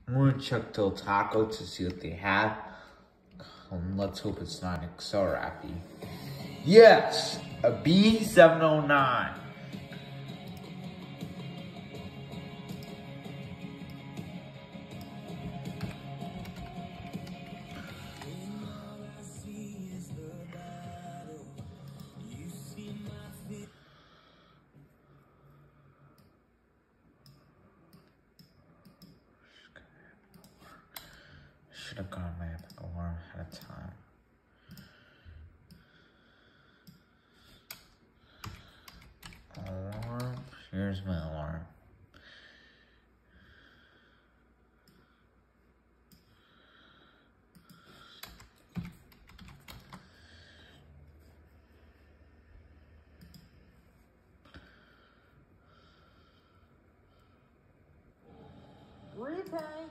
I'm gonna check Del Taco to see what they have. Let's hope it's not Excel Rappy. Yes, a B709. Should have gone my epic alarm ahead of time. Alarm. Here's my alarm. Repay.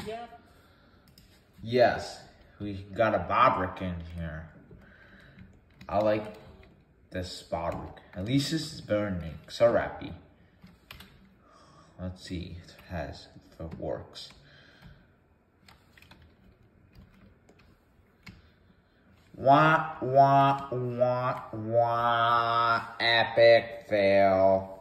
Yeah. Yes, we got a Bobrick in here. I like this Bobrick. At least this is better than Excel Rappy. Let's see if it works. Wah, wah, wah, wah, epic fail.